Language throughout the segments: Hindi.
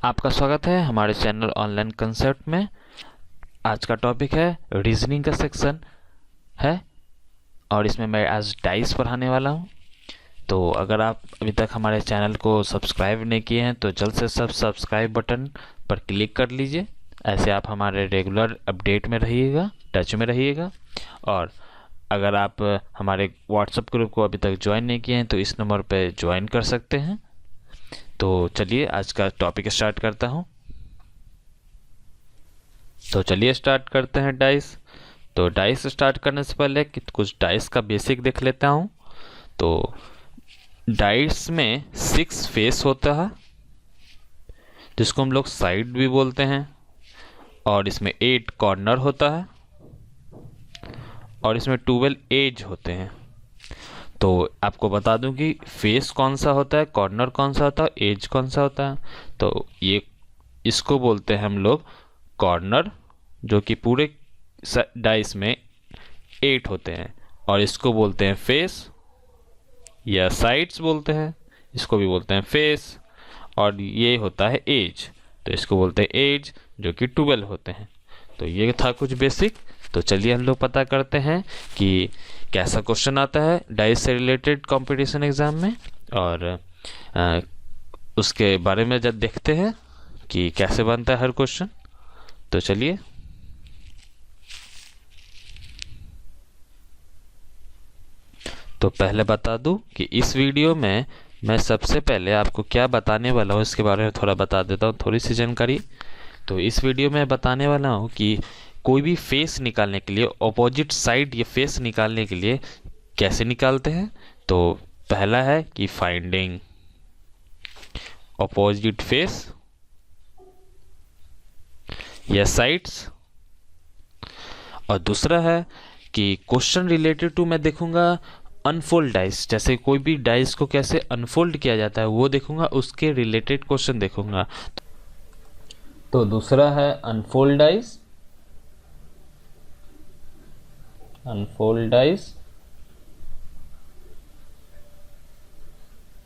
आपका स्वागत है हमारे चैनल ऑनलाइन कंसेप्ट में। आज का टॉपिक है रीजनिंग का सेक्शन है और इसमें मैं आज डाइस पढ़ाने वाला हूं। तो अगर आप अभी तक हमारे चैनल को सब्सक्राइब नहीं किए हैं तो जल्द से सब सब्सक्राइब बटन पर क्लिक कर लीजिए। ऐसे आप हमारे रेगुलर अपडेट में रहिएगा, टच में रहिएगा। और अगर आप हमारे व्हाट्सएप ग्रुप को अभी तक ज्वाइन नहीं किए हैं तो इस नंबर पर ज्वाइन कर सकते हैं। तो चलिए आज का टॉपिक स्टार्ट करता हूं। तो चलिए स्टार्ट करते हैं डाइस। तो डाइस स्टार्ट करने से पहले कुछ डाइस का बेसिक देख लेता हूं। तो डाइस में 6 फेस होता है जिसको हम लोग साइड भी बोलते हैं, और इसमें 8 कॉर्नर होता है और इसमें 12 एज होते हैं। तो आपको बता दूं कि फेस कौन सा होता है, कॉर्नर कौन सा होता है, एज कौन सा होता है। तो ये इसको बोलते हैं हम लोग कॉर्नर, जो कि पूरे डाइस में 8 होते हैं, और इसको बोलते हैं फेस या साइड्स बोलते हैं, इसको भी बोलते हैं फेस। और ये होता है एज, तो इसको बोलते हैं एज, जो कि 12 होते हैं। तो ये था कुछ बेसिक। तो चलिए हम लोग पता करते हैं कि कैसा क्वेश्चन आता है डाइस से रिलेटेड कंपटीशन एग्जाम में, और उसके बारे में जब देखते हैं कि कैसे बनता है हर क्वेश्चन। तो चलिए तो पहले बता दूं कि इस वीडियो में मैं सबसे पहले आपको क्या बताने वाला हूँ इसके बारे में थोड़ा बता देता हूँ, थोड़ी सी जानकारी। तो इस वीडियो में बताने वाला हूँ कि कोई भी फेस निकालने के लिए, अपोजिट साइड या फेस निकालने के लिए कैसे निकालते हैं। तो पहला है कि फाइंडिंग अपोजिट फेस या साइड्स, और दूसरा है कि क्वेश्चन रिलेटेड टू मैं देखूंगा अनफोल्ड डाइस, जैसे कोई भी डाइस को कैसे अनफोल्ड किया जाता है वो देखूंगा, उसके रिलेटेड क्वेश्चन देखूंगा। तो दूसरा है अनफोल्ड डाइस, अनफोल्ड डाइस।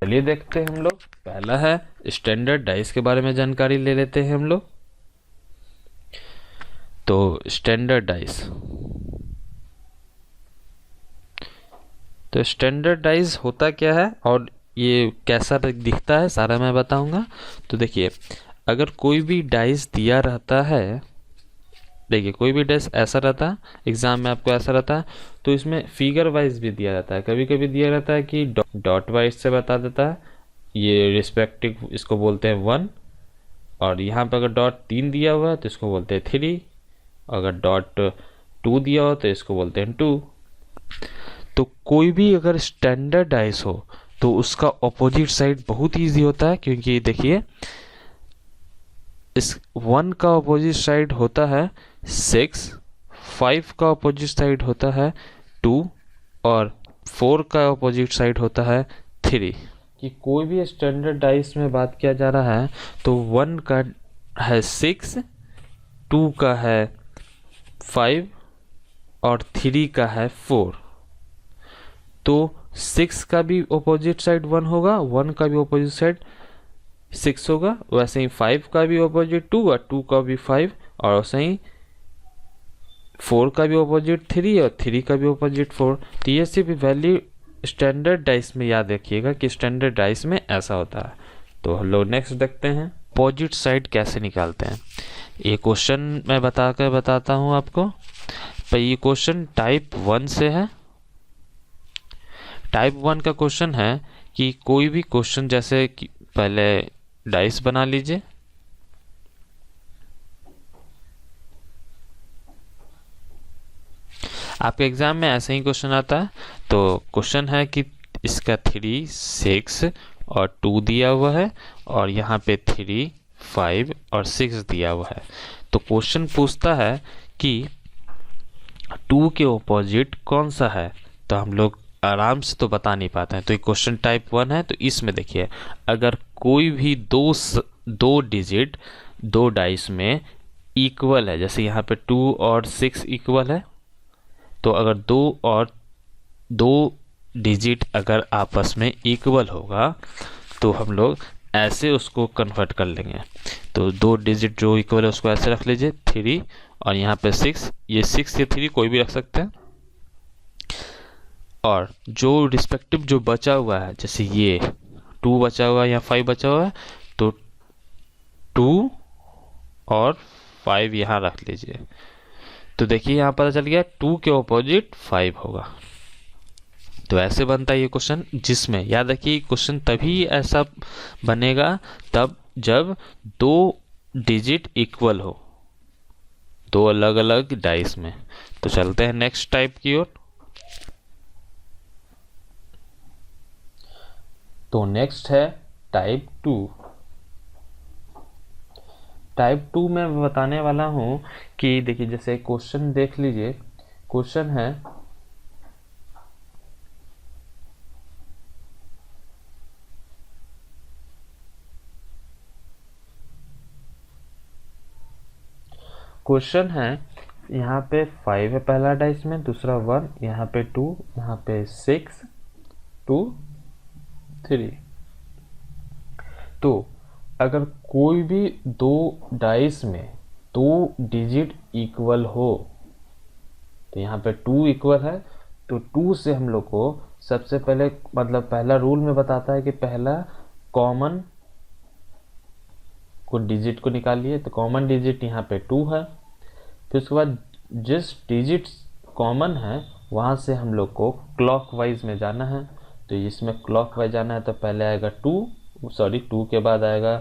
चलिए देखते हैं हम लोग। पहला है स्टैंडर्ड डाइस के बारे में जानकारी ले लेते हैं हम लोग। तो स्टैंडर्ड डाइस, तो स्टैंडर्ड डाइस होता क्या है और ये कैसा दिखता है सारा मैं बताऊंगा। तो देखिए, अगर कोई भी डाइस दिया रहता है, देखिए कोई भी डाइस ऐसा रहता है, एग्जाम में आपको ऐसा रहता है, तो इसमें फिगर वाइज भी दिया रहता है। कभी कभी दिया रहता है कि डॉट वाइज से बता देता है, ये रिस्पेक्टिव, इसको बोलते हैं 1। और यहाँ पर अगर डॉट 3 दिया हुआ है तो इसको बोलते हैं 3, अगर डॉट 2 दिया हो तो इसको बोलते हैं 2। तो कोई भी अगर स्टैंडर्ड डाइस हो तो उसका ऑपोजिट साइड बहुत ईजी होता है, क्योंकि देखिए इस 1 का ऑपोजिट साइड होता है 6, 5 का ऑपोजिट साइड होता है 2, और 4 का ऑपोजिट साइड होता है 3। कि कोई भी स्टैंडर्ड डाइस में बात किया जा रहा है तो 1 का है 6, 2 का है 5 और 3 का है 4। तो 6 का भी ऑपोजिट साइड 1 होगा, 1 का भी ऑपोजिट साइड 6 होगा, वैसे ही 5 का भी ऑपोजिट 2 और 2 का भी 5, और वैसे ही 4 का भी ऑपोजिट 3 और 3 का भी ऑपोजिट 4। तो ये सिर्फ वैल्यू स्टैंडर्ड डाइस में याद रखिएगा कि स्टैंडर्ड डाइस में ऐसा होता है। तो हम लोग नेक्स्ट देखते हैं ऑपोजिट साइड कैसे निकालते हैं। ये क्वेश्चन मैं बताता हूँ आपको। पर ये क्वेश्चन टाइप 1 से है। टाइप 1 का क्वेश्चन है कि कोई भी क्वेश्चन, जैसे कि पहले डाइस बना लीजिए, आपके एग्जाम में ऐसे ही क्वेश्चन आता है। तो क्वेश्चन है कि इसका 3, 6 और 2 दिया हुआ है, और यहाँ पे 3, 5 और 6 दिया हुआ है। तो क्वेश्चन पूछता है कि 2 के ऑपोजिट कौन सा है। तो हम लोग आराम से तो बता नहीं पाते हैं। तो ये क्वेश्चन टाइप 1 है। तो इसमें देखिए, अगर कोई भी दो डिजिट 2 डाइस में इक्वल है, जैसे यहाँ पे 2 और 6 इक्वल है, तो अगर 2 डिजिट अगर आपस में इक्वल होगा तो हम लोग ऐसे उसको कन्वर्ट कर लेंगे। तो 2 डिजिट जो इक्वल है उसको ऐसे रख लीजिए 3 और यहाँ पे 6, ये 6 या 3 कोई भी रख सकते हैं। और जो रिस्पेक्टिव जो बचा हुआ है, जैसे ये 2 बचा हुआ है या 5 बचा हुआ है, तो 2 और 5 यहाँ रख लीजिए। तो देखिए यहाँ पता चल गया 2 के ऑपोजिट 5 होगा। तो ऐसे बनता है ये क्वेश्चन, जिसमें याद रखिए क्वेश्चन तभी ऐसा बनेगा तब जब 2 डिजिट इक्वल हो, 2 अलग अलग डाइस में। तो चलते हैं नेक्स्ट टाइप की ओर। तो नेक्स्ट है टाइप 2। टाइप 2 में बताने वाला हूं कि देखिए जैसे क्वेश्चन देख लीजिए, क्वेश्चन है यहाँ पे 5 है पहला डाइस में, दूसरा 1, यहाँ पे 2, यहाँ पे 6, 2, 3। तो अगर कोई भी 2 डाइस में 2 डिजिट इक्वल हो, तो यहाँ पे 2 इक्वल है, तो 2 से हम लोग को सबसे पहले मतलब पहला रूल में बताता है कि पहला कॉमन को डिजिट को निकालिए। तो कॉमन डिजिट यहाँ पे 2 है। फिर उसके बाद जिस डिजिट कॉमन है वहाँ से हम लोग को क्लॉकवाइज में जाना है। तो इसमें क्लॉकवाइज जाना है तो पहले आएगा 2 के बाद आएगा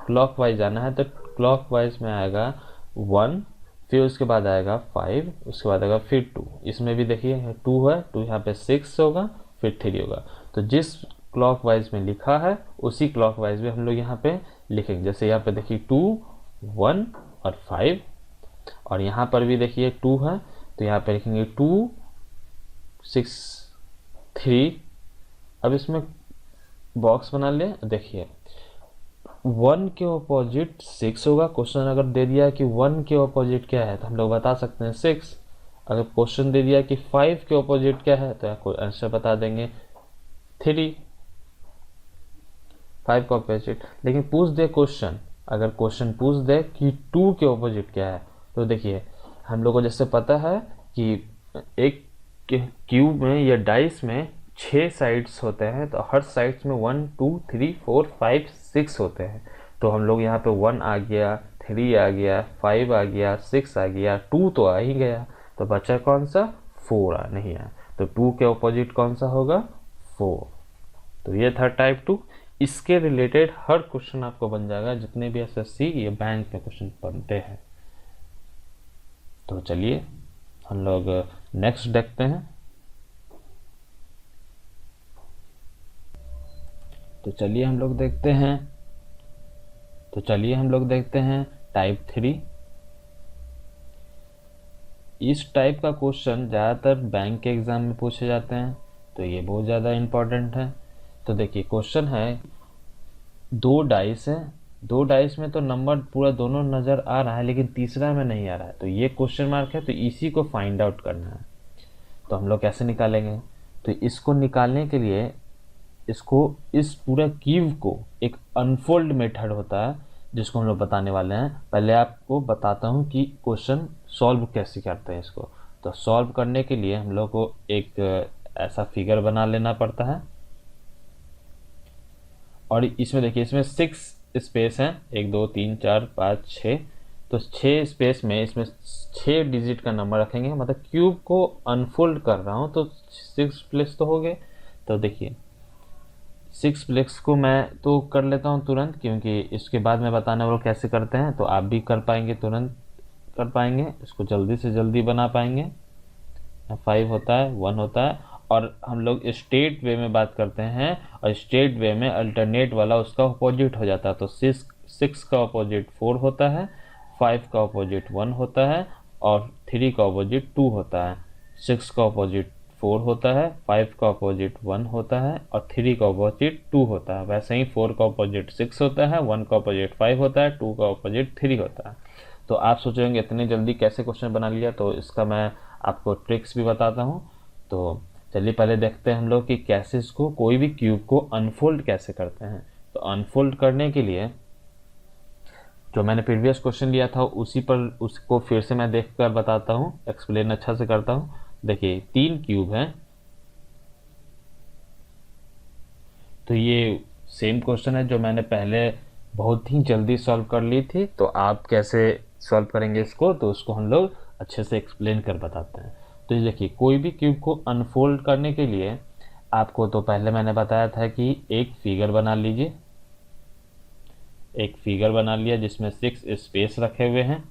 क्लॉकवाइज जाना है, तो क्लॉकवाइज में आएगा 1, फिर उसके बाद आएगा 5, उसके बाद आएगा फिर 2। इसमें भी देखिए 2 है, 2 यहाँ पे 6 होगा, फिर 3 होगा। तो जिस क्लॉकवाइज में लिखा है उसी क्लॉकवाइज में हम लोग यहाँ पे लिखेंगे। जैसे यहाँ पे देखिए 2, 1 और 5, और यहाँ पर भी देखिए 2 है, तो यहाँ पे लिखेंगे 2, 6, 3। अब इसमें बॉक्स बना ले। देखिए 1 के ऑपोजिट 6 होगा। क्वेश्चन अगर दे दिया कि 1 के ऑपोजिट क्या है तो हम लोग बता सकते हैं 6। अगर क्वेश्चन दे दिया कि 5 के ऑपोजिट क्या है तो आपको आंसर बता देंगे 3, 5 का ऑपोजिट। लेकिन पूछ दे क्वेश्चन, अगर क्वेश्चन पूछ दे कि 2 के ऑपोजिट क्या है, तो देखिए हम लोग को जैसे पता है कि एक क्यूब में या डाइस में 6 साइड्स होते हैं, तो हर साइड्स में 1, 2, 3, 4, 5, 6 होते हैं। तो हम लोग यहाँ पे 1 आ गया, 3 आ गया, 5 आ गया, 6 आ गया, 2 तो आ ही गया, तो बचा कौन सा 4 नहीं आया। तो 2 के ऑपोजिट कौन सा होगा 4। तो ये था टाइप 2। इसके रिलेटेड हर क्वेश्चन आपको बन जाएगा, जितने भी एसएससी या बैंक में क्वेश्चन बनते हैं। तो चलिए हम लोग नेक्स्ट देखते हैं। तो चलिए हम लोग देखते हैं टाइप 3। इस टाइप का क्वेश्चन ज़्यादातर बैंक के एग्जाम में पूछे जाते हैं, तो ये बहुत ज़्यादा इम्पोर्टेंट है। तो देखिए क्वेश्चन है 2 डाइस है, 2 डाइस में तो नंबर पूरा दोनों नज़र आ रहा है लेकिन तीसरा में नहीं आ रहा है, तो ये क्वेश्चन मार्क है। तो इसी को फाइंड आउट करना है। तो हम लोग कैसे निकालेंगे? तो इसको निकालने के लिए इस पूरा क्यूब को एक अनफोल्ड मेथड होता है जिसको हम लोग बताने वाले हैं। पहले आपको बताता हूँ कि क्वेश्चन सॉल्व कैसे करते हैं इसको। तो सॉल्व करने के लिए हम लोग को एक ऐसा फिगर बना लेना पड़ता है, और इसमें देखिए इसमें 6 स्पेस हैं, 1 2 3 4 5 6। तो 6 स्पेस में इसमें 6 डिजिट का नंबर रखेंगे। मतलब क्यूब को अनफोल्ड कर रहा हूँ तो 6 प्लेस तो हो गए। तो देखिए 6 प्लेस को मैं तो कर लेता हूँ तुरंत, क्योंकि इसके बाद मैं बताने वाला कैसे करते हैं, तो आप भी कर पाएंगे, तुरंत कर पाएंगे, इसको जल्दी से जल्दी बना पाएंगे। 5 होता है, 1 होता है, और हम लोग स्ट्रेट वे में बात करते हैं, और स्ट्रेट वे में अल्टरनेट वाला उसका अपोजिट हो जाता है। तो 6 का अपोजिट 4 होता है, 5 का अपोजिट 1 होता है, और 3 का अपोजिट 2 होता है। 6 का अपोजिट 4 होता है, 5 का अपोजिट 1 होता है, और 3 का अपोजिट 2 होता है। वैसे ही 4 का अपोजिट 6 होता है, 1 का अपोजिट 5 होता है, 2 का अपोजिट 3 होता है। तो आप सोचेंगे इतनी जल्दी कैसे क्वेश्चन बना लिया, तो इसका मैं आपको ट्रिक्स भी बताता हूँ। तो चलिए पहले देखते हैं हम लोग कि कैसे इसको कोई भी क्यूब को अनफोल्ड कैसे करते हैं। तो अनफोल्ड करने के लिए जो मैंने प्रीवियस क्वेश्चन लिया था उसी पर उसको फिर से मैं देख कर बताता हूँ, एक्सप्लेन अच्छा से करता हूँ। देखिए 3 क्यूब है, तो ये सेम क्वेश्चन है जो मैंने पहले बहुत ही जल्दी सॉल्व कर ली थी। तो आप कैसे सॉल्व करेंगे इसको, तो उसको हम लोग अच्छे से एक्सप्लेन कर बताते हैं। तो ये देखिए कोई भी क्यूब को अनफोल्ड करने के लिए आपको, तो पहले मैंने बताया था कि एक फिगर बना लीजिए। एक फिगर बना लिया जिसमें 6 स्पेस रखे हुए हैं,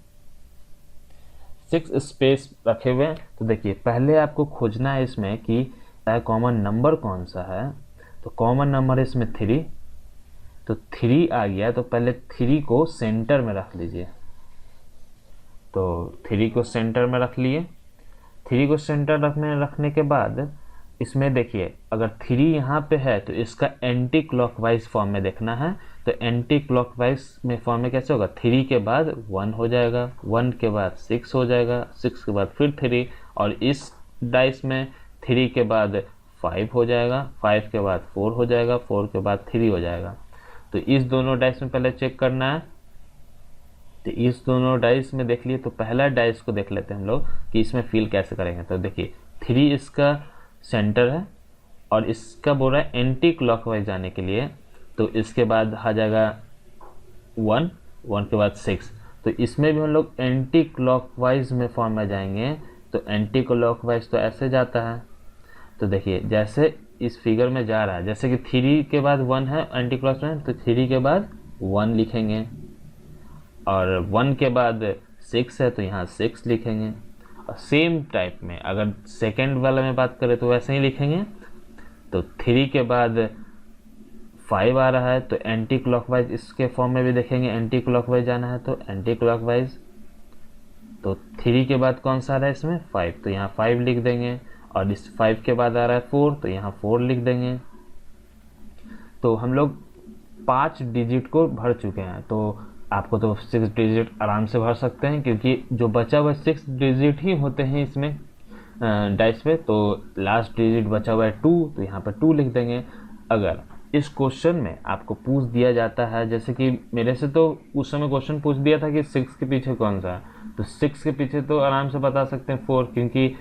6 स्पेस रखे हुए हैं। तो देखिए पहले आपको खोजना है इसमें कि कॉमन नंबर कौन सा है। तो कॉमन नंबर इसमें 3, तो 3 आ गया। तो पहले 3 को सेंटर में रख लीजिए। तो 3 को सेंटर में रख लिए। 3 को सेंटर रखने के बाद इसमें देखिए अगर 3 यहाँ पे है तो इसका एंटी क्लॉकवाइज फॉर्म में देखना है। तो एंटी क्लॉकवाइज में फॉर्म में कैसे होगा, 3 के बाद 1 हो जाएगा, 1 के बाद 6 हो जाएगा, 6 के बाद फिर 3, और इस डाइस में 3 के बाद 5 हो जाएगा, 5 के बाद 4 हो जाएगा, 4 के बाद 3 हो जाएगा। तो इस दोनों डाइस में पहले चेक करना है। तो इस दोनों डाइस में देख लिए। तो पहला डाइस को देख लेते हैं हम लोग कि इसमें फिल कैसे करेंगे। तो देखिए 3 इसका सेंटर है और इसका बोल रहा है एंटी क्लॉकवाइज जाने के लिए। तो इसके बाद आ जाएगा 1, 1 के बाद 6। तो इसमें भी हम लोग एंटी क्लॉकवाइज में फॉर्म में जाएंगे। तो एंटी क्लॉकवाइज तो ऐसे जाता है। तो देखिए जैसे इस फिगर में जा रहा है, जैसे कि 3 के बाद 1 है एंटी क्लॉकवाइज, तो 3 के बाद 1 लिखेंगे, और 1 के बाद 6 है तो यहाँ 6 लिखेंगे। और सेम टाइप में अगर सेकेंड वाला में बात करें तो वैसे ही लिखेंगे। तो 3 के बाद 5 आ रहा है तो एंटी क्लॉकवाइज इसके फॉर्म में भी देखेंगे, एंटी क्लॉकवाइज जाना है तो एंटी क्लॉकवाइज। तो 3 के बाद कौन सा आ रहा है इसमें 5, तो यहाँ 5 लिख देंगे, और इस 5 के बाद आ रहा है 4 तो यहाँ 4 लिख देंगे। तो हम लोग 5 डिजिट को भर चुके हैं। तो आपको तो 6 डिजिट आराम से भर सकते हैं, क्योंकि जो बचा हुआ 6 डिजिट ही होते हैं इसमें डाइस पे। तो लास्ट डिजिट बचा हुआ है 2, तो यहाँ पर 2 लिख देंगे। अगर इस क्वेश्चन में आपको पूछ दिया जाता है, जैसे कि मेरे से तो उस समय क्वेश्चन पूछ दिया था कि 6 के पीछे कौन सा है, तो 6 के पीछे तो आराम से बता सकते हैं 4, क्योंकि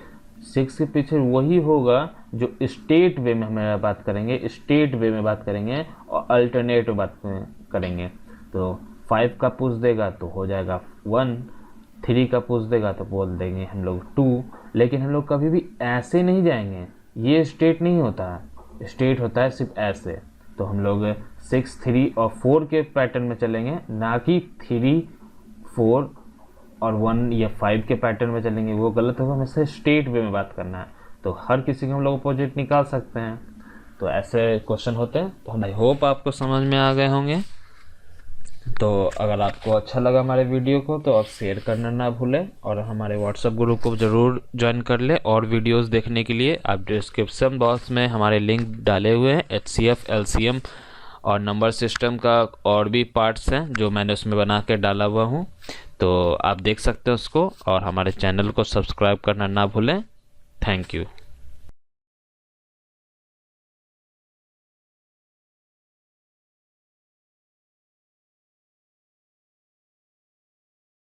6 के पीछे वही होगा जो स्टेट वे में हम बात करेंगे, स्टेट वे में बात करेंगे और अल्टरनेट बात करेंगे। तो 5 का पूछ देगा तो हो जाएगा 1, 3 का पूछ देगा तो बोल देंगे हम लोग 2। लेकिन हम लोग कभी भी ऐसे नहीं जाएंगे, ये स्टेट नहीं होता है, स्टेट होता है सिर्फ ऐसे। तो हम लोग 6, 3 और 4 के पैटर्न में चलेंगे, ना कि 3, 4 और 1 या 5 के पैटर्न में चलेंगे, वो गलत होगा। हमें स्टेट वे में बात करना है। तो हर किसी को हम लोग अपोजिट निकाल सकते हैं। तो ऐसे क्वेश्चन होते हैं। तो आई होप आपको समझ में आ गए होंगे। तो अगर आपको अच्छा लगा हमारे वीडियो को तो आप शेयर करना ना भूलें, और हमारे व्हाट्सएप ग्रुप को ज़रूर ज्वाइन कर लें। और वीडियोस देखने के लिए आप डिस्क्रिप्शन बॉक्स में हमारे लिंक डाले हुए हैं, HCF, LCM और नंबर सिस्टम का और भी पार्ट्स हैं जो मैंने उसमें बना के डाला हुआ हूँ। तो आप देख सकते हैं उसको, और हमारे चैनल को सब्सक्राइब करना ना भूलें। Thank you.